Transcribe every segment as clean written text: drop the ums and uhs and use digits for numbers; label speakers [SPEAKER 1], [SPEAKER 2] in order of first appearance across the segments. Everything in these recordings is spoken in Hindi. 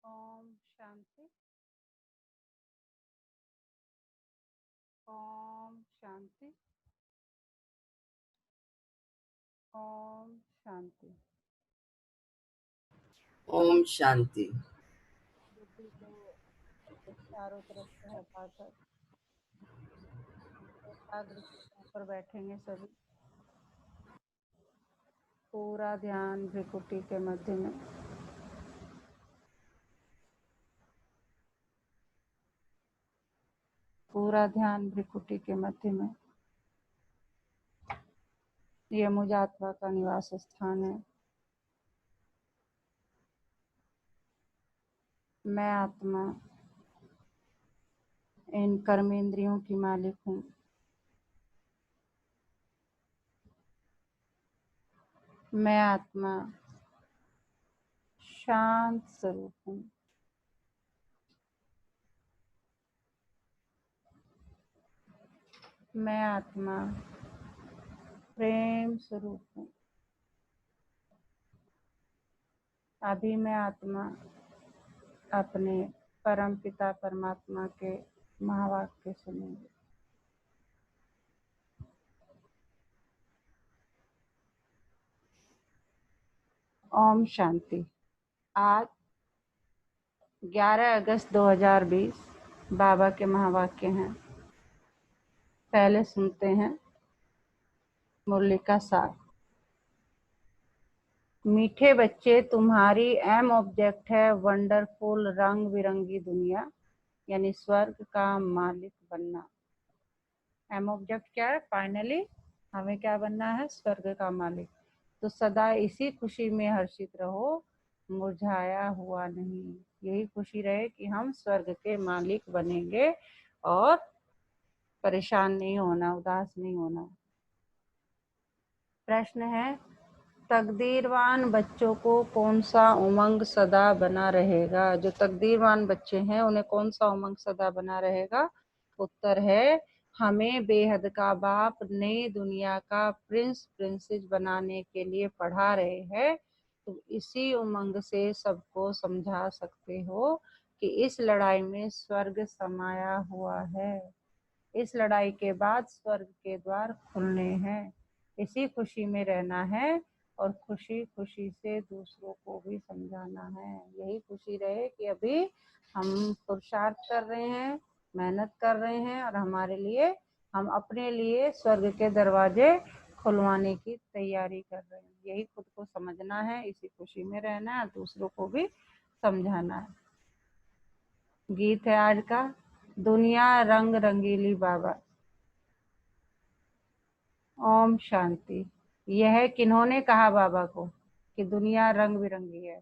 [SPEAKER 1] ओम शांति। ओम शांति। ओम शांति।
[SPEAKER 2] ओम शांति।
[SPEAKER 1] बुद्धि को चारों तरफ से हटाकर एकाग्र चित्तों पर बैठेंगे सभी। पूरा ध्यान भ्रिकुटी के मध्य में। पूरा ध्यान भ्रिकुटी के मध्य में। ये मुझ आत्मा का निवास स्थान है। मैं आत्मा इन कर्मेंद्रियों की मालिक हूँ। मैं आत्मा शांत स्वरूप हूँ। मैं आत्मा प्रेम स्वरूप हूँ। अभी मैं आत्मा अपने परम पिता परमात्मा के महावाक्य सुनेंगे। ओम शांति। आज 11 अगस्त 2020 बाबा के महावाक्य हैं। पहले सुनते हैं मुरली का सार। मीठे बच्चे, तुम्हारी एम ऑब्जेक्ट है वंडरफुल रंग बिरंगी दुनिया, यानी स्वर्ग का मालिक बनना। एम ऑब्जेक्ट क्या है? फाइनली हमें क्या बनना है? स्वर्ग का मालिक। तो सदा इसी खुशी में हर्षित रहो, मुरझाया हुआ नहीं। यही खुशी रहे कि हम स्वर्ग के मालिक बनेंगे और परेशान नहीं होना, उदास नहीं होना। प्रश्न है, तकदीरवान बच्चों को कौन सा उमंग सदा बना रहेगा? जो तकदीरवान बच्चे हैं उन्हें कौन सा उमंग सदा बना रहेगा? उत्तर है, हमें बेहद का बाप नई दुनिया का प्रिंसेस बनाने के लिए पढ़ा रहे हैं। तो इसी उमंग से सबको समझा सकते हो कि इस लड़ाई में स्वर्ग समाया हुआ है। इस लड़ाई के बाद स्वर्ग के द्वार खुलने हैं। इसी खुशी में रहना है और खुशी खुशी से दूसरों को भी समझाना है। यही खुशी रहे कि अभी हम पुरुषार्थ कर रहे हैं, मेहनत कर रहे हैं और हमारे लिए, हम अपने लिए स्वर्ग के दरवाजे खुलवाने की तैयारी कर रहे हैं। यही खुद को समझना है, इसी खुशी में रहना है और दूसरों को भी समझाना है। गीत है आज का, दुनिया रंग रंगीली बाबा। ओम शांति। यह किन्होंने कहा बाबा को कि दुनिया रंग बिरंगी है?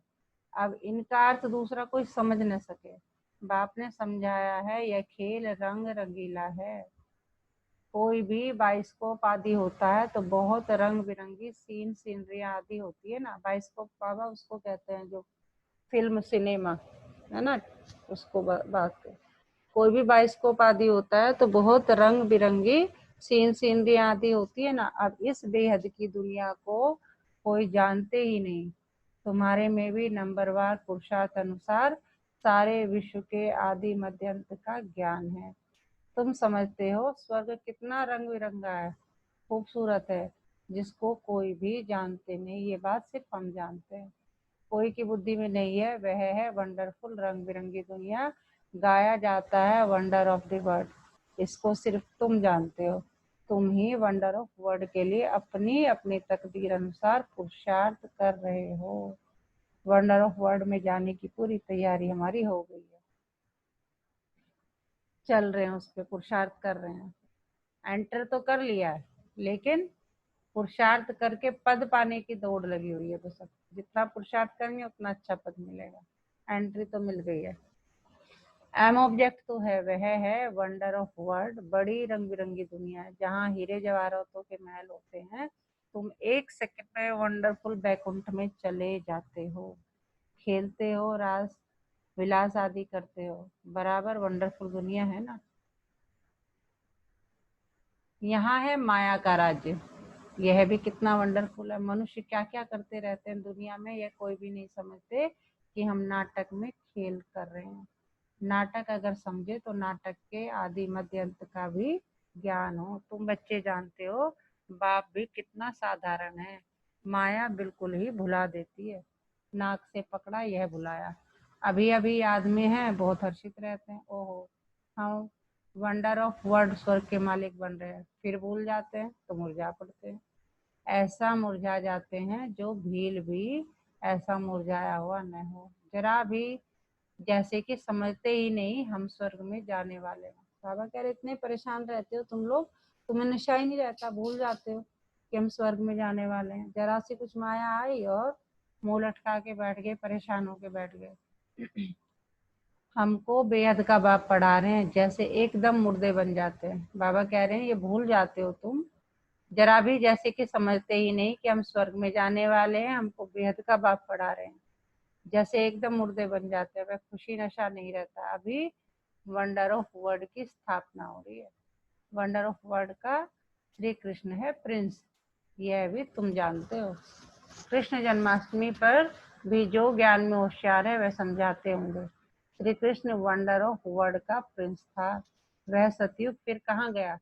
[SPEAKER 1] अब इनका अर्थ दूसरा कोई समझ न सके। बाप ने समझाया है, यह खेल रंग रंगीला है। कोई भी बाइस्कोप आदि होता है तो बहुत रंग बिरंगी सीनरियां आदि होती है ना। बाइस्कोप बाबा उसको कहते हैं, जो फिल्म सिनेमा है ना, उसको बात कर। कोई भी बाइस्कोप आदि होता है तो बहुत रंग बिरंगी सीनरी आदि होती है ना। अब इस बेहद की दुनिया को कोई जानते ही नहीं। तुम्हारे में भी नंबरवार पुरुषार्थ अनुसार सारे विश्व के आदि मध्य अंत का ज्ञान है। तुम समझते हो स्वर्ग कितना रंग बिरंगा है, खूबसूरत है, जिसको कोई भी जानते नहीं। ये बात सिर्फ हम जानते हैं, कोई की बुद्धि में नहीं है। वह है वंडरफुल रंग बिरंगी दुनिया। गाया जाता है वंडर ऑफ द वर्ल्ड, इसको सिर्फ तुम जानते हो। तुम ही वंडर ऑफ वर्ल्ड के लिए अपनी अपनी तकदीर अनुसार पुरुषार्थ कर रहे हो। वंडर ऑफ वर्ल्ड में जाने की पूरी तैयारी हमारी हो गई है। चल रहे हैं, उस पर पुरुषार्थ कर रहे हैं। एंटर तो कर लिया है, लेकिन पुरुषार्थ करके पद पाने की दौड़ लगी हुई है। तो सब जितना पुरुषार्थ करेंगे उतना अच्छा पद मिलेगा। एंट्री तो मिल गई है। एम ऑब्जेक्ट तो है, वह है वंडर ऑफ वर्ल्ड, बड़ी रंग बिरंगी दुनिया है जहाँ हीरे जवाहरातों के महल होते हैं। तुम एक सेकंड में वंडरफुल बैकुंठ में चले जाते हो, खेलते हो, रास विलास आदि करते हो। बराबर वंडरफुल दुनिया है ना। यहाँ है माया का राज्य, यह भी कितना वंडरफुल है। मनुष्य क्या क्या करते रहते हैं दुनिया में, यह कोई भी नहीं समझते कि हम नाटक में खेल कर रहे हैं। नाटक अगर समझे तो नाटक के आदि मध्य अंत का भी ज्ञान हो। तुम बच्चे जानते हो बाप भी कितना साधारण है, माया बिल्कुल ही भुला देती है। नाक से पकड़ा यह भुलाया, अभी अभी याद में है, बहुत हर्षित रहते हैं, ओहो हम वंडर ऑफ वर्ड स्वर्ग के मालिक बन रहे हैं, फिर भूल जाते हैं तो मुरझा पड़ते हैं। ऐसा मुरझा जाते हैं जो भील भी ऐसा मुरझाया हुआ न हो, जरा भी जैसे कि समझते ही नहीं हम स्वर्ग में जाने वाले हैं। बाबा कह रहे इतने परेशान रहते हो तुम लोग, तुम्हें नशा ही नहीं रहता, भूल जाते हो कि हम स्वर्ग में जाने वाले हैं। जरा सी कुछ माया आई और मुंह लटका के बैठ गए, परेशान होके बैठ गए। हमको बेहद का बाप पढ़ा रहे हैं, जैसे एकदम मुर्दे बन जाते हैं। बाबा कह रहे हैं ये भूल जाते हो तुम, जरा भी जैसे कि समझते ही नहीं कि हम स्वर्ग में जाने वाले हैं। हमको बेहद का बाप पढ़ा रहे हैं, जैसे एकदम मुर्दे बन जाते हैं। वह खुशी नशा नहीं रहता। अभी वंडर ऑफ वर्ड की स्थापना हो रही है। वंडर ऑफ वर्ड का श्री कृष्ण है प्रिंस, यह भी तुम जानते हो। कृष्ण जन्माष्टमी पर भी जो ज्ञान में होशियार है वह समझाते होंगे। Shri Krishna wonder of word का प्रिंस था। वह सतयुग फिर कहाँ गया?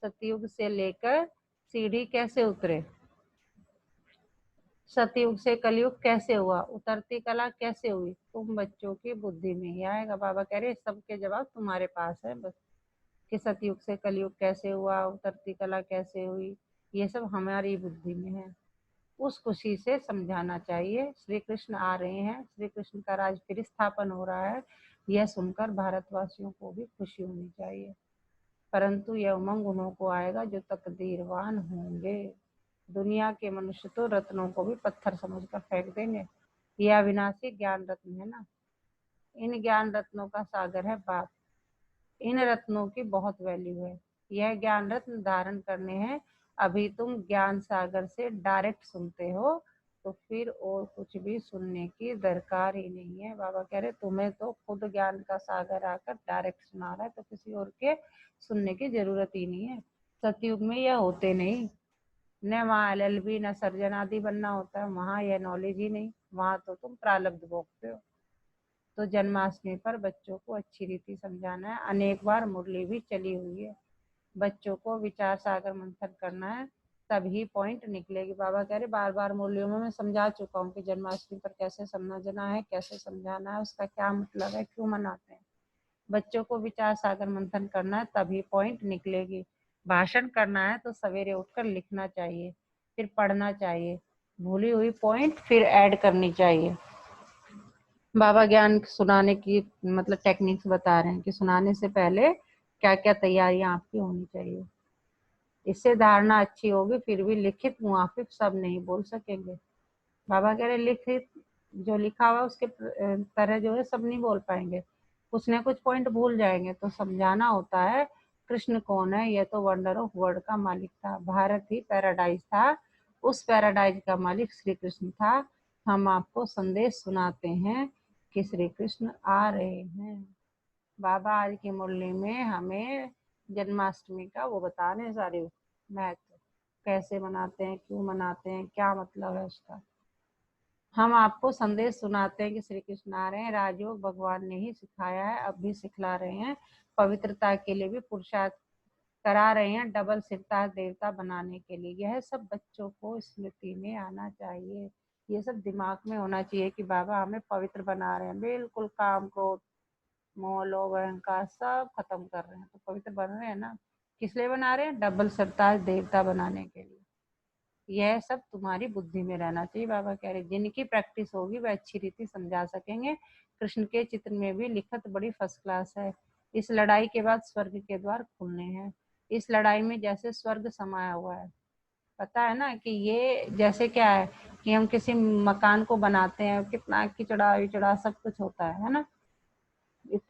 [SPEAKER 1] सतयुग से लेकर सीढ़ी कैसे उतरे, सतयुग से कलयुग कैसे हुआ, उतरती कला कैसे हुई, तुम बच्चों की बुद्धि में ही आएगा। बाबा कह रहे सबके जवाब तुम्हारे पास है बस, कि सतयुग से कलयुग कैसे हुआ, उतरती कला कैसे हुई, ये सब हमारी बुद्धि में है। उस खुशी से समझाना चाहिए। श्री कृष्ण आ रहे हैं, श्री कृष्ण का राज फिर स्थापन हो रहा है, यह सुनकर भारतवासियों को भी खुशी होनी चाहिए। परंतु यह उमंग उन्हों को आएगा जो तकदीरवान होंगे। दुनिया के मनुष्य तो रत्नों को भी पत्थर समझकर फेंक देंगे। यह अविनाशी ज्ञान रत्न है ना, इन ज्ञान रत्नों का सागर है बाप। इन रत्नों की बहुत वैल्यू है। यह ज्ञान रत्न धारण करने हैं। अभी तुम ज्ञान सागर से डायरेक्ट सुनते हो, तो फिर और कुछ भी सुनने की दरकार ही नहीं है। बाबा कह रहे तुम्हें तो खुद ज्ञान का सागर आकर डायरेक्ट सुना रहा है, तो किसी और के सुनने की जरूरत ही नहीं है। सतयुग में यह होते नहीं, न वहाँ LLB न सर्जन आदि बनना होता है, वहाँ यह नॉलेज ही नहीं, वहाँ तो तुम प्रारब्ध भोगते हो। तो जन्माष्टमी पर बच्चों को अच्छी रीति समझाना है। अनेक बार मुरली भी चली हुई है, बच्चों को विचार सागर मंथन करना है, तभी पॉइंट निकलेगी। बाबा कह रहे बार बार मुरलियों में मैं समझा चुका हूँ कि जन्माष्टमी पर कैसे समझना है, कैसे समझाना है, उसका क्या मतलब है, क्यों मनाते हैं। बच्चों को विचार सागर मंथन करना है, तभी पॉइंट निकलेगी। भाषण करना है तो सवेरे उठकर लिखना चाहिए, फिर पढ़ना चाहिए, भूली हुई पॉइंट फिर ऐड करनी चाहिए। बाबा ज्ञान सुनाने की मतलब टेक्निक्स बता रहे हैं कि सुनाने से पहले क्या क्या तैयारियां आपकी होनी चाहिए। इससे धारणा अच्छी होगी, फिर भी लिखित मुआफिक सब नहीं बोल सकेंगे। बाबा कह रहे लिखित जो लिखा हुआ उसके तरह जो है सब नहीं बोल पाएंगे, कुछ ना कुछ पॉइंट भूल जाएंगे। तो समझाना होता है कृष्ण कौन है। यह तो वंडर ऑफ वर्ल्ड का मालिक था, भारत ही पैराडाइज था, उस पैराडाइज का मालिक श्री कृष्ण था। हम आपको संदेश सुनाते हैं कि श्री कृष्ण आ रहे हैं। बाबा आज की मुरली में हमें जन्माष्टमी का वो बता रहे हैं सारे महत्व, कैसे मनाते हैं, क्यों मनाते हैं, क्या मतलब है उसका। हम आपको संदेश सुनाते हैं कि श्री कृष्ण आ रहे हैं। राजयोग भगवान ने ही सिखाया है, अब भी सिखला रहे हैं। पवित्रता के लिए भी पुरुषार्थ करा रहे हैं, डबल सिरताज देवता बनाने के लिए। यह सब बच्चों को स्मृति में आना चाहिए, ये सब दिमाग में होना चाहिए कि बाबा हमें पवित्र बना रहे हैं। बिल्कुल काम क्रोध मोह लोभ अहंकार सब खत्म कर रहे हैं, तो पवित्र बन रहे हैं ना। किस लिए बना रहे हैं? डबल सिरताज देवता बनाने के लिए। यह सब तुम्हारी बुद्धि में रहना चाहिए। बाबा कह रहे जिनकी प्रैक्टिस होगी वह अच्छी रीति समझा सकेंगे। कृष्ण के चित्र में भी लिखत बड़ी फर्स्ट क्लास है। इस लड़ाई के बाद स्वर्ग के द्वार खुलने हैं। इस लड़ाई में जैसे स्वर्ग समाया हुआ है। पता है ना कि ये जैसे क्या है कि हम किसी मकान को बनाते हैं, कितना किचड़ा विचड़ा सब कुछ होता है ना।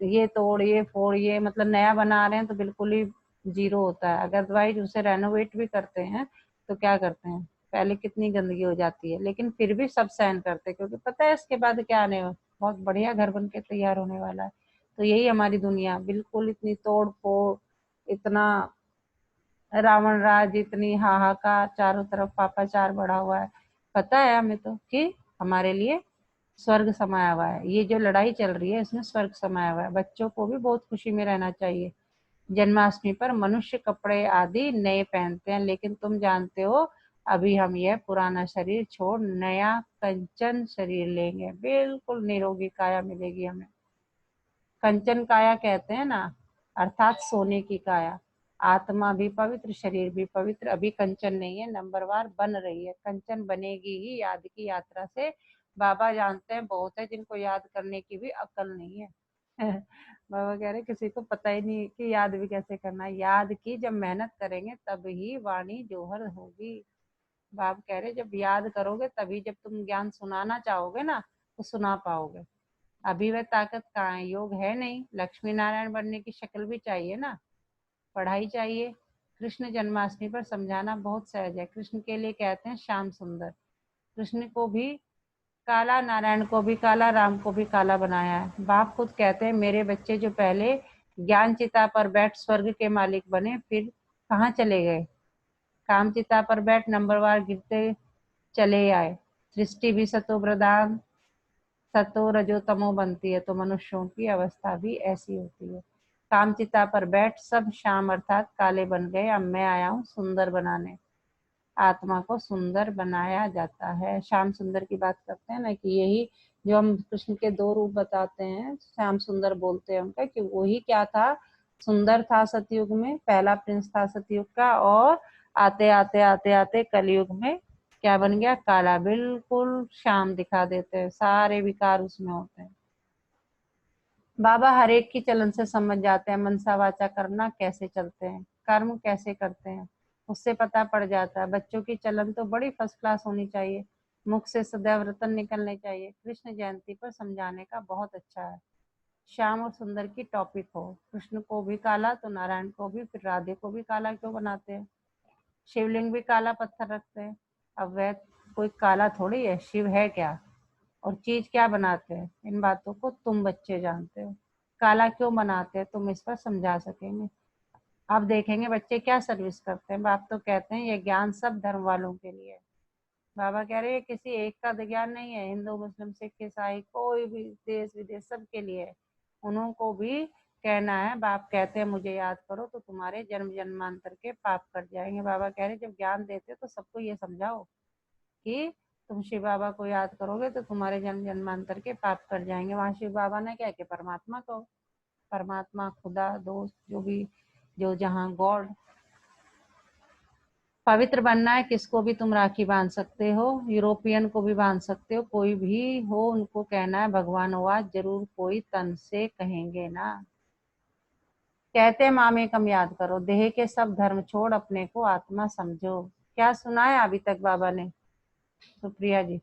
[SPEAKER 1] ये तोड़ ये फोड़, ये मतलब नया बना रहे हैं तो बिल्कुल ही जीरो होता है। अदरवाइज उसे रेनोवेट भी करते हैं तो क्या करते हैं, पहले कितनी गंदगी हो जाती है, लेकिन फिर भी सब सहन करते हैं, क्योंकि पता है इसके बाद क्या आने वाला, बहुत बढ़िया घर बन के तैयार होने वाला है। तो यही हमारी दुनिया, बिल्कुल इतनी तोड़ फोड़, इतना रावण राज, इतनी हाहाकार, चारों तरफ पापाचार बढ़ा हुआ है। पता है हमें तो कि हमारे लिए स्वर्ग समाया हुआ है। ये जो लड़ाई चल रही है इसमें स्वर्ग समाया हुआ है। बच्चों को भी बहुत खुशी में रहना चाहिए। जन्माष्टमी पर मनुष्य कपड़े आदि नए पहनते हैं, लेकिन तुम जानते हो अभी हम यह पुराना शरीर छोड़ नया कंचन शरीर लेंगे, बिल्कुल निरोगी काया मिलेगी हमें। कंचन काया कहते हैं ना, अर्थात सोने की काया। आत्मा भी पवित्र, शरीर भी पवित्र। अभी कंचन नहीं है, नंबरवार बन रही है। कंचन बनेगी ही याद की यात्रा से। बाबा जानते हैं बहुत है जिनको याद करने की भी अकल नहीं है। बाबा कह रहे किसी को पता ही नहीं कि याद भी कैसे करना है। याद की जब मेहनत करेंगे तब ही वाणी जोहर होगी। बाप कह रहे जब याद करोगे तभी, जब तुम ज्ञान सुनाना चाहोगे ना तो सुना पाओगे। अभी वह ताकत कहाँ है, योग है नहीं। लक्ष्मी नारायण बनने की शक्ल भी चाहिए ना, पढ़ाई चाहिए। कृष्ण जन्माष्टमी पर समझाना बहुत सहज है। कृष्ण के लिए कहते हैं श्याम सुंदर। कृष्ण को भी काला, नारायण को भी काला, राम को भी काला बनाया है। बाप खुद कहते हैं मेरे बच्चे जो पहले ज्ञान चिता पर बैठ स्वर्ग के मालिक बने, फिर कहाँ चले गए। काम चिता पर बैठ नंबरवार गिरते चले आए। सृष्टि भी सतो प्रधान सतो रजो तमो बनती है, तो मनुष्यों की अवस्था भी ऐसी होती है। काम चिता पर बैठ सब शाम अर्थात काले बन गए। अब मैं आया हूँ सुंदर बनाने। आत्मा को सुंदर बनाया जाता है। श्याम सुंदर की बात करते हैं ना, कि यही जो हम कृष्ण के दो रूप बताते हैं, श्याम सुंदर बोलते हैं उनका, कि वही क्या था, सुंदर था सतयुग में, पहला प्रिंस था सतयुग का, और आते आते आते आते कलयुग में क्या बन गया, काला, बिल्कुल श्याम दिखा देते हैं। सारे विकार उसमें होते हैं। बाबा हर एक की चलन से समझ जाते हैं, मनसा वाचा करना कैसे चलते हैं, कर्म कैसे करते हैं, उससे पता पड़ जाता है। बच्चों की चलन तो बड़ी फर्स्ट क्लास होनी चाहिए, मुख से सदैव रतन निकलने चाहिए। कृष्ण जयंती पर समझाने का बहुत अच्छा है। श्याम और सुंदर की टॉपिक हो, कृष्ण को भी काला तो नारायण को भी, फिर राधे को भी काला क्यों बनाते हैं। शिवलिंग भी काला पत्थर रखते हैं। अब वह कोई काला थोड़ी है, शिव है क्या, और चीज क्या बनाते हैं, इन बातों को तुम बच्चे जानते हो। काला क्यों बनाते हैं तुम इस पर समझा सकेंगे। आप देखेंगे बच्चे क्या सर्विस करते हैं। बाप तो कहते हैं ये ज्ञान सब धर्म वालों के लिए है। बाबा कह रहे हैं किसी एक का ज्ञान नहीं है, हिंदू मुस्लिम सिख ईसाई कोई भी देश विदेश सबके लिए है। उनको भी कहना है। बाप कहते हैं मुझे याद करो तो तुम्हारे जन्म जन्मांतर के पाप कट जाएंगे। बाबा कह रहे जब ज्ञान देते तो सबको ये समझाओ कि तुम शिव बाबा को याद करोगे तो तुम्हारे जन्म जन्मांतर के पाप कट जाएंगे। वहां शिव बाबा ने क्या कि परमात्मा को, परमात्मा, खुदा, दोस्त, जो भी, जो जहाँ गॉड। पवित्र बनना है, किसको भी तुम राखी बांध सकते हो, यूरोपियन को भी बांध सकते हो, कोई भी हो उनको कहना है भगवान हो आज, जरूर कोई तन से कहेंगे ना। कहते हैं मामेकम याद करो, देह के सब धर्म छोड़ अपने को आत्मा समझो। क्या सुना है अभी तक बाबा ने, सुप्रिया जी।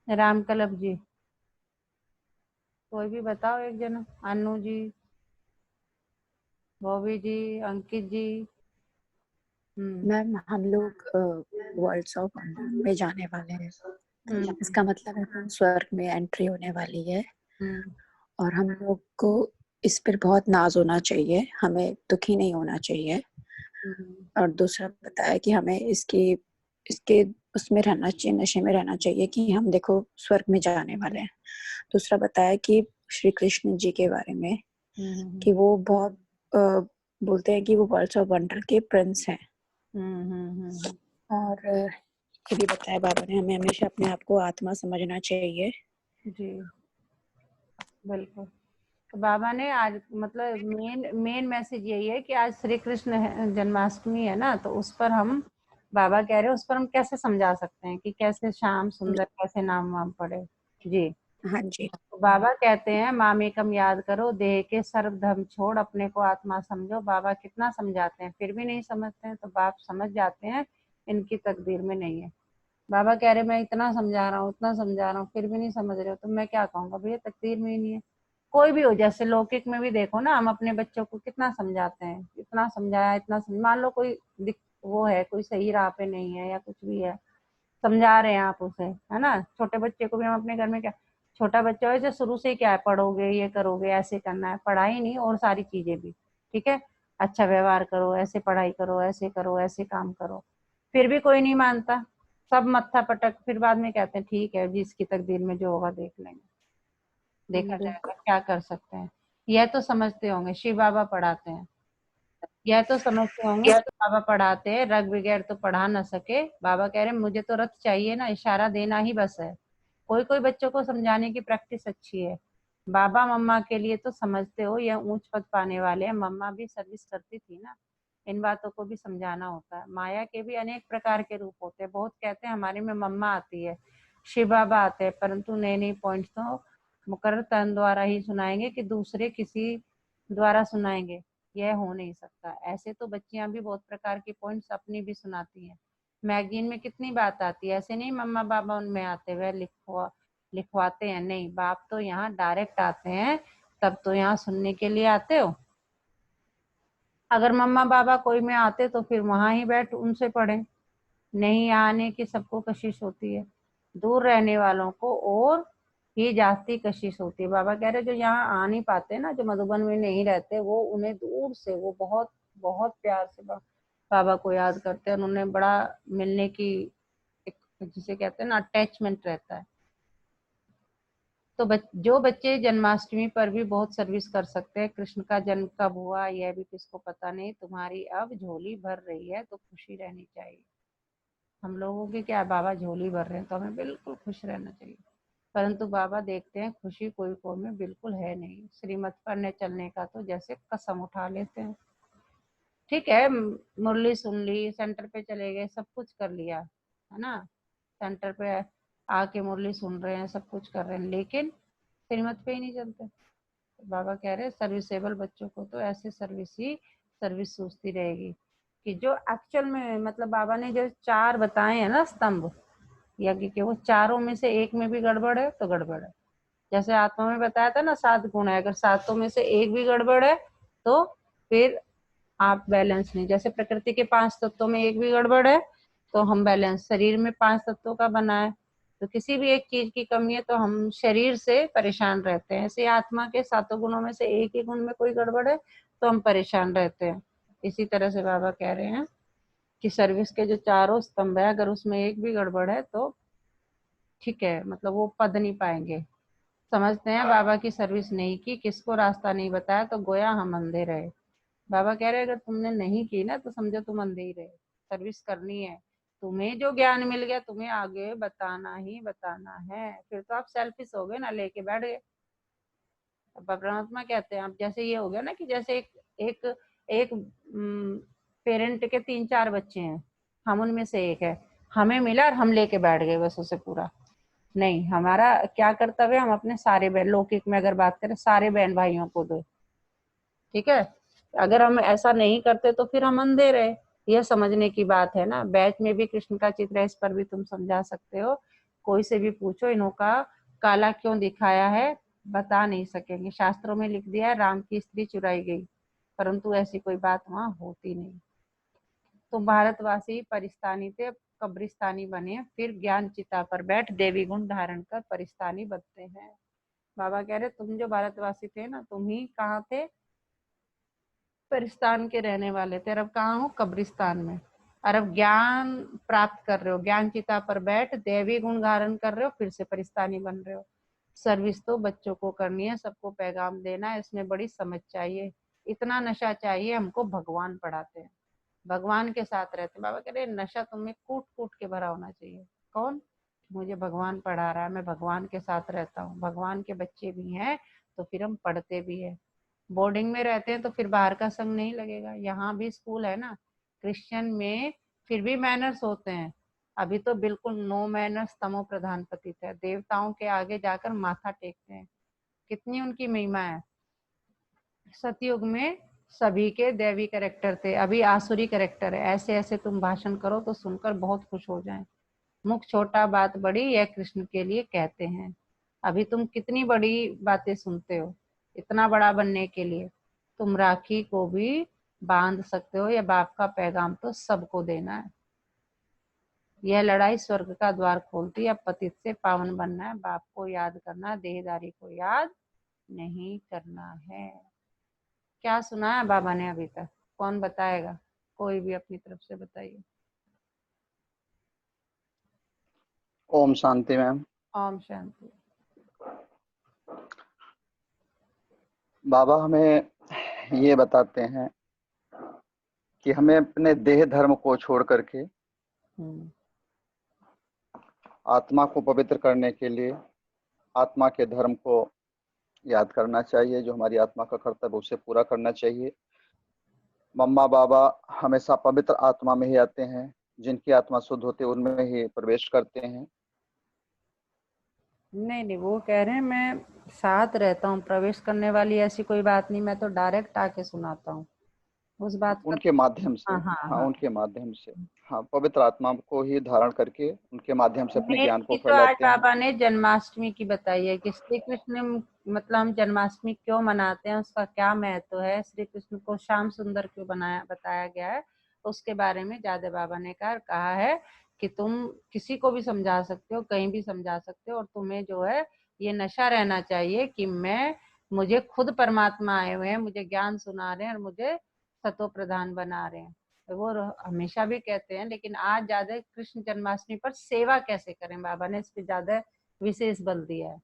[SPEAKER 1] राम कलब जी, कोई भी बताओ एक जना। अनु जी, बॉबी जी, अंकित जी।
[SPEAKER 2] मैम हम लोग वर्ल्ड्स ऑफ वंडर में जाने वाले हैं। इसका मतलब है हम स्वर्ग में एंट्री होने वाली है, और हम लोग को इस पर बहुत नाज होना चाहिए, हमें दुखी नहीं होना चाहिए। और दूसरा बताया कि हमें इसके इसके उसमें रहना चाहिए, नशे में रहना चाहिए कि हम देखो स्वर्ग में जाने वाले हैं। दूसरा बताया कि श्री कृष्ण जी के बारे में कि वो बहुत बोलते हैं कि वो वर्ल्ड्स ऑफ वंडर के प्रिंस हैं। और ये भी बताया बाबा ने हमें हमेशा अपने आप को आत्मा समझना चाहिए।
[SPEAKER 1] जी बिल्कुल। तो बाबा ने आज मतलब मेन मैसेज यही है कि आज श्री कृष्ण जन्माष्टमी है ना, तो उस पर हम, बाबा कह रहे हैं उस पर हम कैसे समझा सकते हैं कि कैसे श्याम सुंदर कैसे नाम वाम पड़े। जी
[SPEAKER 2] हाँ जी।
[SPEAKER 1] तो बाबा कहते हैं मामेकम याद करो, देह के सर्व धर्म छोड़ अपने को आत्मा समझो। बाबा कितना समझाते हैं फिर भी नहीं समझते हैं, तो बाप समझ जाते हैं इनकी तकदीर में नहीं है। बाबा कह रहे मैं इतना समझा रहा हूँ उतना समझा रहा हूँ फिर भी नहीं समझ रहे हो, तो मैं क्या कहूँगा भैया, तकदीर में ही नहीं है। कोई भी हो, जैसे लौकिक में भी देखो ना, हम अपने बच्चों को कितना समझाते हैं, इतना समझाया इतना मान लो कोई वो है, कोई सही राह पे नहीं है या कुछ भी है, समझा रहे हैं आप उसे, है ना। छोटे बच्चे को भी हम अपने घर में क्या, छोटा बच्चा हो जो शुरू से क्या है, पढ़ोगे ये करोगे ऐसे करना है, पढ़ाई नहीं और सारी चीजें भी ठीक है। अच्छा व्यवहार करो, ऐसे पढ़ाई करो, ऐसे करो, ऐसे काम करो, फिर भी कोई नहीं मानता, सब मत्था पटक, फिर बाद में कहते हैं ठीक है जिसकी तकदीर में जो होगा देख लेंगे, देखा जाएगा,
[SPEAKER 2] बिल्कुल।
[SPEAKER 1] क्या कर सकते हैं। यह तो समझते होंगे शिव बाबा पढ़ाते हैं, यह तो समझते होंगे कि बाबा पढ़ाते हैं, रग बगैर तो पढ़ा ना सके। बाबा कह रहे हैं मुझे तो रथ चाहिए ना, इशारा देना ही बस है। कोई कोई बच्चों को समझाने की प्रैक्टिस अच्छी है। बाबा मम्मा के लिए तो समझते हो यह ऊंच पद पाने वाले हैं, मम्मा भी सर्विस करती थी ना, इन बातों को भी समझाना होता है। माया के भी अनेक प्रकार के रूप होते हैं। बहुत कहते हैं हमारे में मम्मा आती है, शिव बाबा आते हैं, परंतु नए नए पॉइंट्स तो मुकर्रर तन द्वारा ही सुनाएंगे कि दूसरे किसी द्वारा सुनाएंगे, यह हो नहीं सकता। ऐसे तो बच्चियां भी बहुत प्रकार के पॉइंट्स अपनी भी सुनाती हैं। मैगजीन में कितनी बात आती है, ऐसे नहीं मम्मा बाबा उनमें आते हुए लिखवाते हैं, नहीं, बाप तो यहाँ डायरेक्ट आते हैं, तब तो यहाँ सुनने के लिए आते हो। अगर मम्मा बाबा कोई में आते तो फिर वहां ही बैठ उनसे पढ़े, नहीं आने की सबको कशिश होती है, दूर रहने वालों को और ही जाती कशिश होती है। बाबा कह रहे जो यहाँ आ नहीं पाते ना, जो मधुबन में नहीं रहते, वो उन्हें दूर से वो बहुत बहुत प्यार से बाबा को याद करते हैं। उन्होंने बड़ा मिलने की एक, जिसे कहते हैं ना, अटैचमेंट रहता है। तो जो बच्चे जन्माष्टमी पर भी बहुत सर्विस कर सकते हैं, कृष्ण का जन्म कब हुआ यह भी किसको पता नहीं, तुम्हारी अब झोली भर रही है तो खुशी रहनी चाहिए। हम लोगों की क्या, बाबा झोली भर रहे हैं तो हमें बिल्कुल खुश रहना चाहिए, परंतु बाबा देखते हैं खुशी कोई को में बिल्कुल है नहीं, श्रीमत पर न चलने का तो जैसे कसम उठा लेते हैं। ठीक है, मुरली सुन ली, सेंटर पे चले गए, सब कुछ कर लिया है ना, सेंटर पे आके मुरली सुन रहे हैं, सब कुछ कर रहे हैं, लेकिन श्रीमत पे ही नहीं चलते। तो बाबा कह रहे हैं सर्विसेबल बच्चों को तो ऐसे सर्विस सूझती रहेगी कि जो एक्चुअल में, मतलब बाबा ने जो 4 बताए हैं ना स्तंभ यज्ञ के, वो चारों में से एक में भी गड़बड़ है तो गड़बड़ है। जैसे आत्मा में बताया था ना 7 गुण है, अगर 7 में से एक भी गड़बड़ है तो फिर आप बैलेंस नहीं। जैसे प्रकृति के 5 तत्वों में एक भी गड़बड़ है तो हम बैलेंस, शरीर में 5 तत्वों का बना है, तो किसी भी एक चीज की कमी है तो हम शरीर से परेशान रहते हैं। ऐसे आत्मा के 7 गुणों में से एक ही गुण में कोई गड़बड़ है तो हम परेशान रहते हैं। इसी तरह से बाबा कह रहे हैं कि सर्विस के जो चारों स्तंभ है, अगर उसमें एक भी गड़बड़ है तो ठीक है, मतलब वो पद नहीं पाएंगे। समझते हैं बाबा की सर्विस नहीं की, किसको रास्ता नहीं बताया तो गोया हम अंधे रहे। बाबा कह रहे अगर तुमने नहीं की ना तो समझो तुम अंधे ही रहे, सर्विस करनी है। तुम्हें जो ज्ञान मिल गया तुम्हें आगे बताना ही बताना है, फिर तो आप सेल्फिश हो गए ना, लेके बैठ गए। अब परमात्मा कहते हैं, अब जैसे ये हो गया ना कि जैसे एक एक पेरेंट के 3-4 बच्चे हैं, हम उनमें से एक है, हमें मिला और हम लेके बैठ गए बस उसे पूरा। नहीं, हमारा क्या कर्तव्य, हम अपने सारे बहन, लौकिक में अगर बात करें, सारे बहन भाइयों को दो, ठीक है। अगर हम ऐसा नहीं करते तो फिर हम अंधे रहे, यह समझने की बात है ना। बैच में भी कृष्ण का चित्र है, इस पर भी तुम समझा सकते हो, कोई से भी पूछो इन्हों का काला क्यों दिखाया है, बता नहीं सकेंगे। शास्त्रों में लिख दिया है राम की स्त्री चुराई गई, परंतु ऐसी कोई बात वहां होती नहीं। तो भारतवासी परिस्तानी थे, कब्रिस्तानी बने, फिर ज्ञान चिता पर बैठ देवी गुण धारण कर परिस्तानी बनते हैं। बाबा कह रहे तुम जो भारतवासी थे ना, तुम ही कहाँ थे, परिस्तान के रहने वाले थे, अब कहाँ हो, कब्रिस्तान में। और अब ज्ञान प्राप्त कर रहे हो, ज्ञान चिता पर बैठ देवी गुण धारण कर रहे हो, फिर से परिस्तानी बन रहे हो। सर्विस तो बच्चों को करनी है, सबको पैगाम देना है, इसमें बड़ी समझ चाहिए, इतना नशा चाहिए हमको। भगवान पढ़ाते हैं, भगवान के साथ रहते हैं। बाबा कह रहे नशा तुम्हें कूट कूट के भरा होना चाहिए। कौन, मुझे भगवान पढ़ा रहा है, मैं भगवान के साथ रहता हूँ, भगवान के बच्चे भी हैं तो फिर हम पढ़ते भी है। बोर्डिंग में रहते हैं तो फिर बाहर का संग नहीं लगेगा, यहाँ भी स्कूल है ना, क्रिश्चियन में फिर भी मैनर्स होते हैं। अभी तो बिल्कुल नो मैनर्स, तमो प्रधान पतित है, देवताओं के आगे जाकर माथा टेकते हैं, कितनी उनकी महिमा है। सतयुग में सभी के दैवी कैरेक्टर थे, अभी आसुरी कैरेक्टर है। ऐसे ऐसे तुम भाषण करो तो सुनकर बहुत खुश हो जाएं। मुख छोटा बात बड़ी, यह कृष्ण के लिए कहते हैं। अभी तुम कितनी बड़ी बातें सुनते हो, इतना बड़ा बनने के लिए तुम राखी को भी बांध सकते हो, या बाप का पैगाम तो सबको देना है। यह लड़ाई स्वर्ग का द्वार खोलती है, अब पतित से पावन बनना है, बाप को याद करना, देहदारी को याद नहीं करना है। क्या सुना है बाबा ने अभी तक? कौन बताएगा? कोई भी अपनी तरफ से बताइए।
[SPEAKER 3] ओम शांति मैम।
[SPEAKER 1] ओम शांति।
[SPEAKER 3] बाबा हमें ये बताते हैं कि हमें अपने देह धर्म को छोड़ करके आत्मा को पवित्र करने के लिए आत्मा के धर्म को याद करना चाहिए। जो हमारी आत्मा का कर्तव्य उसे पूरा करना चाहिए। मम्मा बाबा हमेशा पवित्र आत्मा में ही आते हैं, जिनकी आत्मा शुद्ध होती है उनमें ही प्रवेश करते हैं।
[SPEAKER 1] नहीं, वो कह रहे हैं मैं साथ रहता हूँ, प्रवेश करने वाली ऐसी कोई बात नहीं, मैं तो डायरेक्ट आके सुनाता हूँ उस बात का।
[SPEAKER 3] उनके माध्यम से।
[SPEAKER 1] हाँ,
[SPEAKER 3] हाँ, उनके माध्यम से। हाँ, पवित्र आत्मा को ही धारण करके उनके माध्यम से अपने ज्ञान को
[SPEAKER 1] तो आज
[SPEAKER 3] फैलाते हैं।
[SPEAKER 1] बाबा ने जन्माष्टमी की बताई है कि श्री कृष्ण मतलब हम जन्माष्टमी क्यों मनाते हैं, उसका क्या महत्व है, श्री कृष्ण को श्याम सुंदर क्यों बताया गया है, उसके बारे में ज्यादा बाबा ने कहा है कि तुम किसी को भी समझा सकते हो, कहीं भी समझा सकते हो, और तुम्हें जो है ये नशा रहना चाहिए कि मुझे खुद परमात्मा आए हुए हैं, मुझे ज्ञान सुना रहे हैं और मुझे सतो प्रधान बना रहे हैं। वो हमेशा भी कहते हैं, लेकिन आज ज्यादा कृष्ण जन्माष्टमी पर सेवा कैसे करें, बाबा ने इस पे ज्यादा विशेष बल दिया है।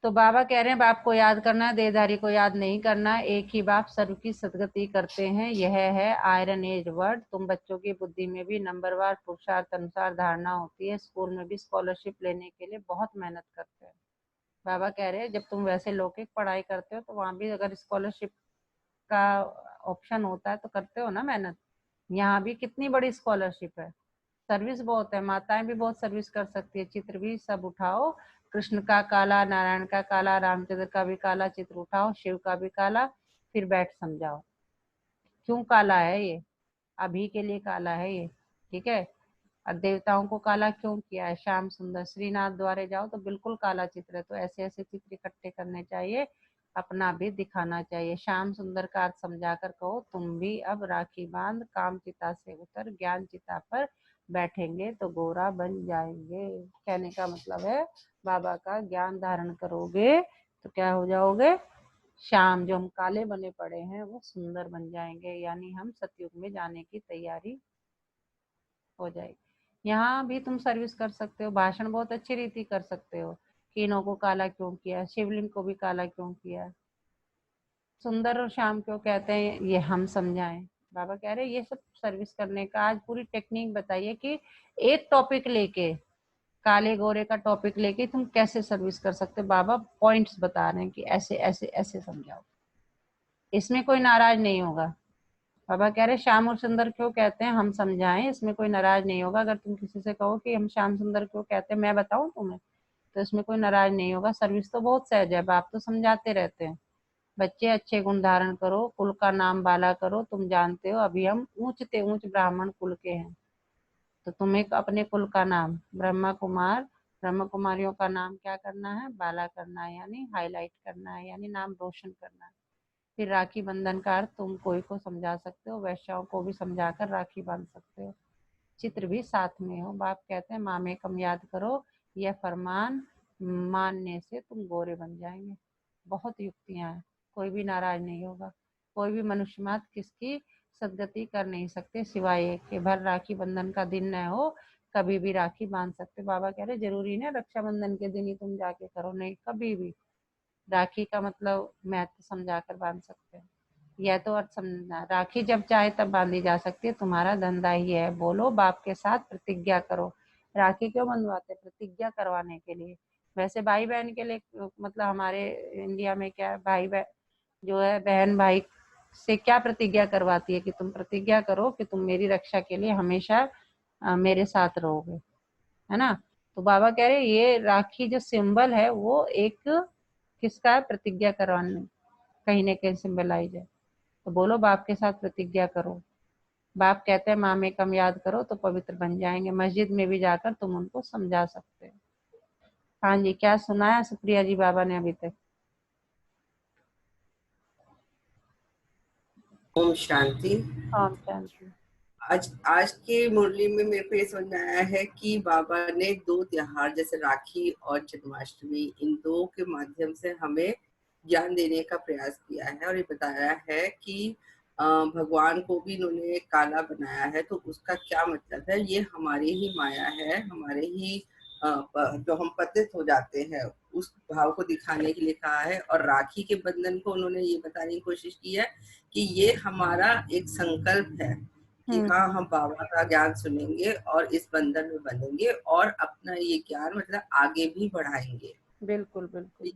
[SPEAKER 1] तो बाबा कह रहे हैं बाप को याद करना, देहधारी को याद नहीं करना, एक ही बाप सर्व की सदगति करते हैं, यह है आयरन एज वर्ड। तुम बच्चों की बुद्धि में भी नंबरवार पुरुषार्थ अनुसार धारणा होती है, स्कूल में भी स्कॉलरशिप लेने के लिए बहुत मेहनत करते हैं। बाबा कह रहे हैं जब तुम वैसे लौकिक पढ़ाई करते हो तो वहां भी अगर स्कॉलरशिप का ऑप्शन होता है तो करते हो ना मेहनत। यहाँ भी कितनी बड़ी स्कॉलरशिप है, सर्विस बहुत है, माताएं भी बहुत सर्विस कर सकती है। चित्र भी सब उठाओ, कृष्ण का काला, नारायण का काला, रामचंद्र का भी काला चित्र उठाओ, शिव का भी काला, फिर बैठ समझाओ क्यों काला है ये, अभी के लिए काला है ये, ठीक है। और देवताओं को काला क्यों किया है, श्याम सुंदर श्रीनाथ द्वारे जाओ तो बिल्कुल काला चित्र है। तो ऐसे ऐसे चित्र इकट्ठे करने चाहिए, अपना भी दिखाना चाहिए। श्याम सुंदर का अर्थ समझाकर कहो तुम भी अब राखी बांध काम चिता से उतर ज्ञान चिता पर बैठेंगे तो गोरा बन जाएंगे। कहने का मतलब है बाबा का ज्ञान धारण करोगे तो क्या हो जाओगे, श्याम, जो हम काले बने पड़े हैं वो सुंदर बन जाएंगे, यानी हम सतयुग में जाने की तैयारी हो जाएगी। यहाँ भी तुम सर्विस कर सकते हो, भाषण बहुत अच्छी रीति कर सकते हो। तीनों को काला क्यों किया, शिवलिंग को भी काला क्यों किया, सुंदर और श्याम क्यों कहते हैं, ये हम समझाएं। बाबा कह रहे हैं ये सब सर्विस करने का आज पूरी टेक्निक बताइए कि एक टॉपिक लेके, काले गोरे का टॉपिक लेके तुम कैसे सर्विस कर सकते हो। बाबा पॉइंट्स बता रहे हैं कि ऐसे ऐसे ऐसे समझाओ, इसमें कोई नाराज नहीं होगा। बाबा कह रहे श्याम और सुंदर क्यों कहते हैं हम समझाएं, इसमें कोई नाराज नहीं होगा। अगर तुम किसी से कहो कि हम श्याम सुंदर क्यों कहते हैं मैं बताऊं तुम्हें, तो इसमें कोई नाराज नहीं होगा। सर्विस तो बहुत सहज है, बाप तो समझाते रहते हैं। बच्चे अच्छे गुण धारण करो, कुल का नाम बाला करो, तुम जानते हो अभी हम ऊंचते ऊंच ब्राह्मण कुल के हैं, तो तुम्हें अपने कुल का नाम ब्रह्मा कुमार, ब्रह्म कुमारियों का नाम क्या करना है, बाला करना है, यानी हाईलाइट करना है, यानी नाम रोशन करना है। फिर राखी बंधन का अर्थ तुम कोई को समझा सकते हो, वैश्याओं को भी समझाकर राखी बांध सकते हो, चित्र भी साथ में हो। बाप कहते हैं माँ में कम याद करो, यह फरमान मानने से तुम गोरे बन जाएंगे। बहुत युक्तियां हैं, कोई भी नाराज नहीं होगा। कोई भी मनुष्य मात्र किसकी सदगति कर नहीं सकते सिवाय एक के। भर राखी बंधन का दिन न हो कभी भी राखी बांध सकते। बाबा कह रहे जरूरी ना रक्षाबंधन के दिन ही तुम जाके करो, नहीं, कभी भी राखी का मतलब महत्व समझा कर बांध सकते हैं। यह तो अर्थ समझना, राखी जब चाहे तब बांधी जा सकती है, तुम्हारा धंधा ही है। बोलो बाप के साथ प्रतिज्ञा करो। राखी क्यों बंधवाते, प्रतिज्ञा करवाने के लिए। वैसे भाई बहन के लिए मतलब हमारे इंडिया में क्या है, भाई बहन जो है बहन भाई से क्या प्रतिज्ञा करवाती है कि तुम प्रतिज्ञा करो कि तुम मेरी रक्षा के लिए हमेशा मेरे साथ रहोगे, है ना। तो बाबा कह रहे ये राखी जो सिंबल है वो एक किसका है, प्रतिज्ञा करवाने, कहीं ना कहीं सिंबलाइज है। तो बोलो बाप के साथ प्रतिज्ञा करो। बाप कहते हैं माँ में कम याद करो तो पवित्र बन जाएंगे। मस्जिद में भी जाकर तुम उनको समझा सकते हो। हाँ जी, क्या सुनाया सुप्रिया जी बाबा ने अभी तक?
[SPEAKER 4] ओम शांति।
[SPEAKER 1] ओम शांति।
[SPEAKER 4] आज की मुरली में मेरे को ये समझ में आया है कि बाबा ने दो त्योहार जैसे राखी और जन्माष्टमी, इन दो के माध्यम से हमें ज्ञान देने का प्रयास किया है और ये बताया है कि भगवान को भी इन्होंने काला बनाया है, तो उसका क्या मतलब है? ये हमारी ही माया है, हमारे ही जो हम पतित हो जाते हैं उस भाव को दिखाने के लिए कहा है। और राखी के बंधन को उन्होंने ये बताने की कोशिश की है कि ये हमारा एक संकल्प है कि हाँ, हम बाबा का ज्ञान सुनेंगे और इस बंधन में बंधेंगे और अपना ये ज्ञान मतलब आगे भी बढ़ाएंगे।
[SPEAKER 1] बिल्कुल बिल्कुल।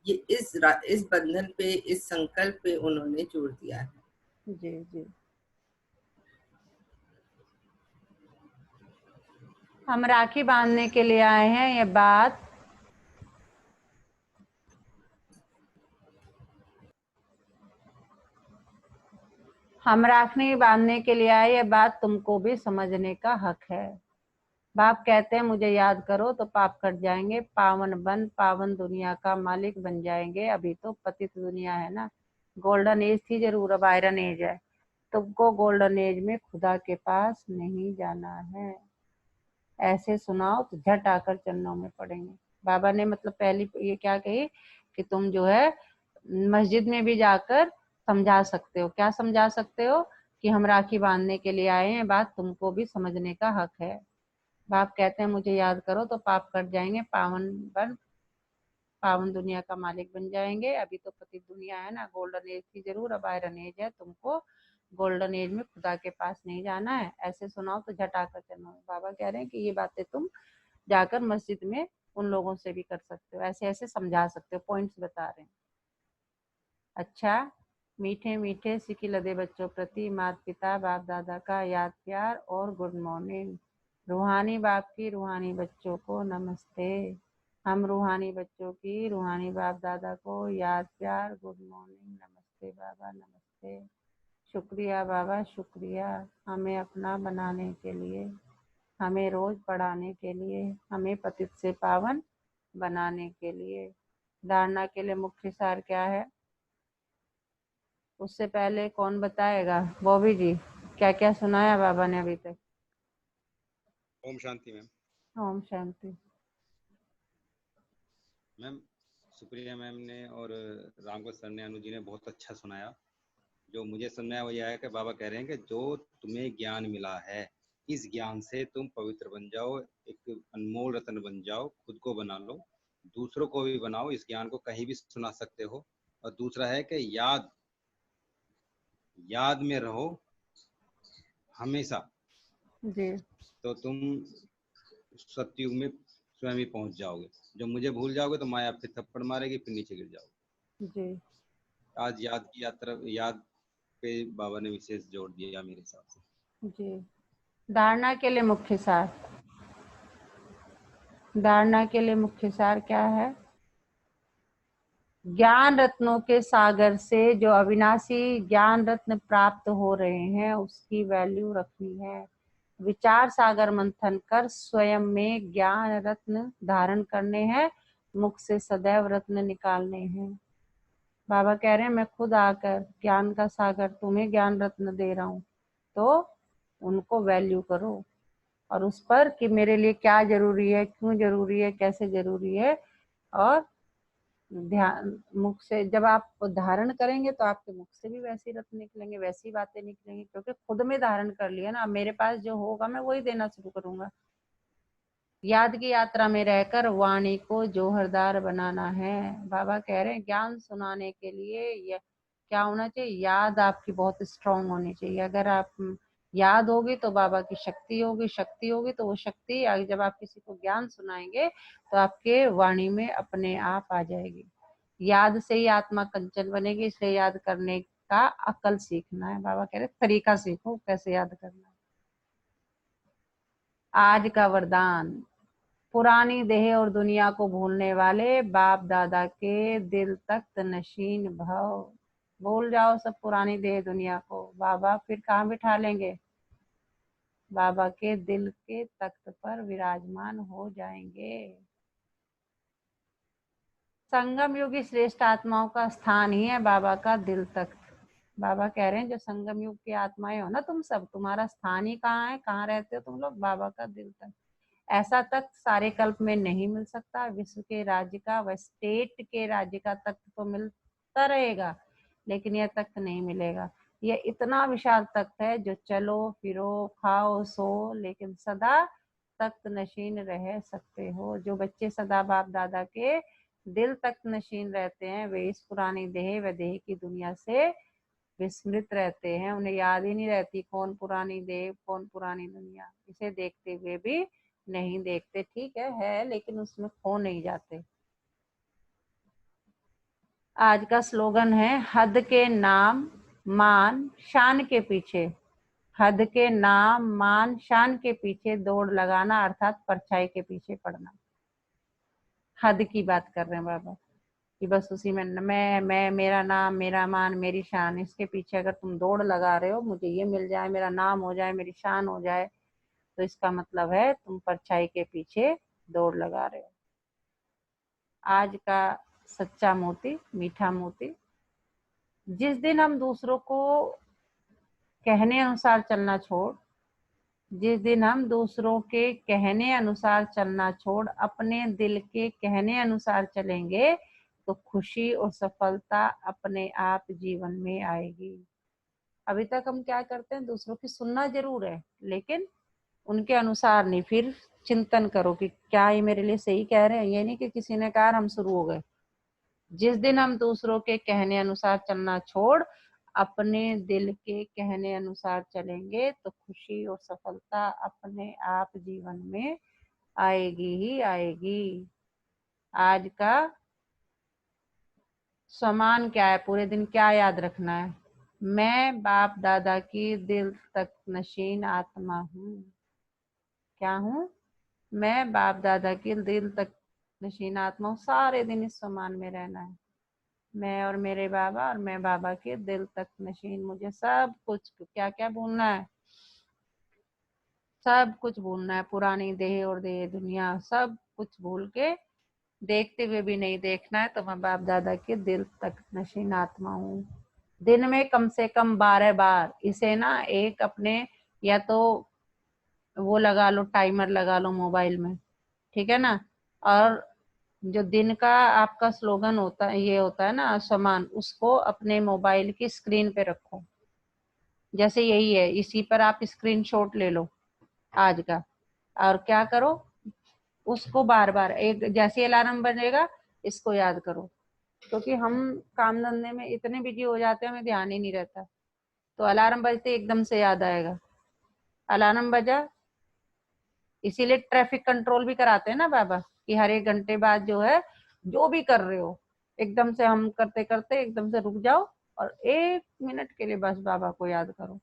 [SPEAKER 4] ये इस बंधन पे, इस संकल्प पे उन्होंने जोर दिया है।
[SPEAKER 1] जी जी। हम राखी बांधने के लिए आए हैं, ये बात हम राखी बांधने के लिए आए, ये बात तुमको भी समझने का हक है। बाप कहते हैं मुझे याद करो तो पाप कट जाएंगे, पावन बन पावन दुनिया का मालिक बन जाएंगे। अभी तो पतित दुनिया है ना, गोल्डन एज थी जरूर, अब आयरन एज है। तुमको गोल्डन एज में खुदा के पास नहीं जाना है। ऐसे सुनाओ तो झट आकर चरणों में पड़ेंगे। बाबा ने मतलब पहली ये क्या कही कि तुम जो है मस्जिद में भी जाकर समझा सकते हो। क्या समझा सकते हो? कि हम राखी बांधने के लिए आए हैं, बात तुमको भी समझने का हक है। बाप कहते हैं मुझे याद करो तो पाप कट जाएंगे, पावन दुनिया का मालिक बन जाएंगे। अभी तो पतित दुनिया है ना, गोल्डन एज थी जरूर, अब आयरन एज है। तुमको गोल्डन एज में खुदा के पास नहीं जाना है। ऐसे सुनाओ तो झट आकर चलो। बाबा कह रहे हैं कि ये बातें तुम जाकर मस्जिद में उन लोगों से भी कर सकते हो, ऐसे ऐसे समझा सकते हो। पॉइंट्स बता रहे हैं। अच्छा, मीठे मीठे सिकी लदे बच्चों प्रति माता पिता बाप दादा का याद प्यार और गुड मॉर्निंग। रूहानी बाप की रूहानी बच्चों को नमस्ते। हम रूहानी बच्चों की रूहानी बाप दादा को याद प्यार गुड मॉर्निंग, नमस्ते बाबा नमस्ते। शुक्रिया बाबा शुक्रिया, हमें अपना बनाने के लिए, हमें रोज पढ़ाने के लिए, हमें पतित से पावन बनाने के लिए। धारणा के लिए मुख्य सार क्या है? उससे पहले कौन बताएगा? बॉबी जी, क्या क्या सुनाया बाबा ने अभी तक?
[SPEAKER 5] Om Shanti ma'am.
[SPEAKER 1] Om Shanti.
[SPEAKER 5] Ma'am Supriya ma'am ने और रामगोपाल सर ने, अनु जी ने बहुत अच्छा सुनाया। जो मुझे समझ आया वो यह है कि बाबा कह रहे हैं कि जो तुम्हें ज्ञान मिला है, इस ज्ञान से तुम पवित्र बन जाओ, एक अनमोल रत्न बन जाओ, खुद को बना लो, दूसरों को भी बनाओ। इस ज्ञान को कहीं भी सुना सकते हो। और दूसरा है कि याद में रहो हमेशा,
[SPEAKER 1] जी
[SPEAKER 5] तो तुम सत्युग में स्वयं ही पहुंच जाओगे। जब मुझे भूल जाओगे तो माया फिर थप्पड़ मारेगी, फिर नीचे गिर जाओगे।
[SPEAKER 1] जी।
[SPEAKER 5] आज याद की यात्रा, याद पे बाबा ने विशेष जोर दिया मेरे हिसाब से।
[SPEAKER 1] जी। धारणा के लिए मुख्य सार, धारणा के लिए मुख्य सार क्या है? ज्ञान रत्नों के सागर से जो अविनाशी ज्ञान रत्न प्राप्त हो रहे हैं, उसकी वैल्यू रखनी है। विचार सागर मंथन कर स्वयं में ज्ञान रत्न धारण करने हैं, मुख से सदैव रत्न निकालने हैं। बाबा कह रहे हैं मैं खुद आकर ज्ञान का सागर तुम्हें ज्ञान रत्न दे रहा हूँ, तो उनको वैल्यू करो और उस पर कि मेरे लिए क्या जरूरी है, क्यों जरूरी है, कैसे जरूरी है। और ध्यान मुख से जब आप धारण करेंगे तो आपके मुख से भी वैसी रत्न निकलेंगे, वैसी बातें निकलेंगी, क्योंकि खुद में धारण कर लिया ना। अब मेरे पास जो होगा मैं वही देना शुरू करूंगा। याद की यात्रा में रहकर वाणी को जोहरदार बनाना है। बाबा कह रहे हैं ज्ञान सुनाने के लिए क्या होना चाहिए? याद आपकी बहुत स्ट्रांग होनी चाहिए। अगर आप याद होगी तो बाबा की शक्ति होगी, शक्ति होगी तो वो शक्ति जब आप किसी को ज्ञान सुनाएंगे तो आपके वाणी में अपने आप आ जाएगी। याद से ही आत्मा कंचन बनेगी, इसलिए याद करने का अकल सीखना है। बाबा कह रहे तरीका सीखो कैसे याद करना है। आज का वरदान, पुरानी देह और दुनिया को भूलने वाले बाप दादा के दिल तख्त नशीन भव। भूल जाओ सब पुरानी देह दुनिया को, बाबा फिर कहाँ बिठा लेंगे? बाबा के दिल के तख्त पर विराजमान हो जाएंगे। संगम युगी श्रेष्ठ आत्माओं का स्थान ही है बाबा का दिल तख्त। बाबा कह रहे हैं जो संगम युग की आत्माएं हो ना तुम सब, तुम्हारा स्थान ही कहाँ है? कहाँ रहते हो तुम लोग? बाबा का दिल तख्त। ऐसा तख्त सारे कल्प में नहीं मिल सकता। विश्व के राज्य का व स्टेट के राज्य का तख्त तो मिल होता रहेगा, लेकिन यह तख्त नहीं मिलेगा। यह इतना विशाल तख्त है जो चलो फिरो खाओ सो लेकिन सदा तख्त नशीन रह सकते हो। जो बच्चे सदा बाप दादा के दिल तख्त नशीन रहते हैं वे इस पुरानी देह व देह की दुनिया से विस्मृत रहते हैं। उन्हें याद ही नहीं रहती कौन पुरानी देह कौन पुरानी दुनिया। इसे देखते हुए भी नहीं देखते, ठीक है लेकिन उसमें खो नहीं जाते। आज का स्लोगन है हद के नाम मान शान के पीछे। हद के नाम मान शान के पीछे दौड़ लगाना अर्थात परछाई के पीछे पड़ना। हद की बात कर रहे हैं बाबा कि बस उसी में मैं मेरा नाम मेरा मान मेरी शान, इसके पीछे अगर तुम दौड़ लगा रहे हो, मुझे ये मिल जाए, मेरा नाम हो जाए, मेरी शान हो जाए, तो इसका मतलब है तुम परछाई के पीछे दौड़ लगा रहे हो। आज का सच्चा मोती मीठा मोती, जिस दिन हम दूसरों को कहने अनुसार चलना छोड़, जिस दिन हम दूसरों के कहने अनुसार चलना छोड़ अपने दिल के कहने अनुसार चलेंगे तो खुशी और सफलता अपने आप जीवन में आएगी। अभी तक हम क्या करते हैं, दूसरों की सुनना जरूर है लेकिन उनके अनुसार नहीं। फिर चिंतन करो कि क्या ये मेरे लिए सही कह रहे हैं, ये नहीं कि किसी ने कहा हम शुरू हो गए। जिस दिन हम दूसरों के कहने अनुसार चलना छोड़ अपने दिल के कहने अनुसार चलेंगे तो खुशी और सफलता अपने आप जीवन में आएगी ही आएगी। आज का सम्मान क्या है, पूरे दिन क्या याद रखना है, मैं बाप दादा की दिल तक नशीन आत्मा हूँ। क्या हूँ? मैं बाप दादा की दिल तक नशीन आत्मा हूँ। सारे दिन इस सम्मान में रहना है, मैं और मेरे बाबा और मैं बाबा के दिल तक नशीन। मुझे सब कुछ क्या क्या भूलना है, सब कुछ भूलना है, पुरानी देह और देह दुनिया सब कुछ भूल के देखते हुए भी नहीं देखना है। तो मैं बाप दादा के दिल तक नशीन आत्मा हूँ। दिन में कम से कम 12 बार इसे ना एक अपने या तो वो लगा लो, टाइमर लगा लो मोबाइल में, ठीक है ना। और जो दिन का आपका स्लोगन होता है, ये होता है ना सम्मान, उसको अपने मोबाइल की स्क्रीन पे रखो। जैसे यही है, इसी पर आप स्क्रीनशॉट ले लो आज का, और क्या करो उसको बार बार एक जैसे अलार्म बजेगा इसको याद करो। क्योंकि हम काम धंधे में इतने बिजी हो जाते हैं, हमें ध्यान ही नहीं रहता। तो अलार्म बजते एकदम से याद आएगा, अलार्म बजा। इसीलिए ट्रैफिक कंट्रोल भी कराते हैं ना बाबा कि हर 1 घंटे बाद जो है जो भी कर रहे हो एकदम से हम करते करते एकदम से रुक जाओ और 1 मिनट के लिए बस बाबा को याद करो।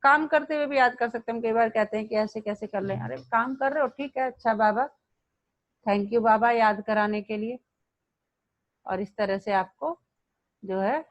[SPEAKER 1] काम करते हुए भी याद कर सकते हैं। हम कई बार कहते हैं कि ऐसे कैसे कर लें, अरे काम कर रहे हो ठीक है, अच्छा बाबा थैंक यू बाबा याद कराने के लिए। और इस तरह से आपको जो है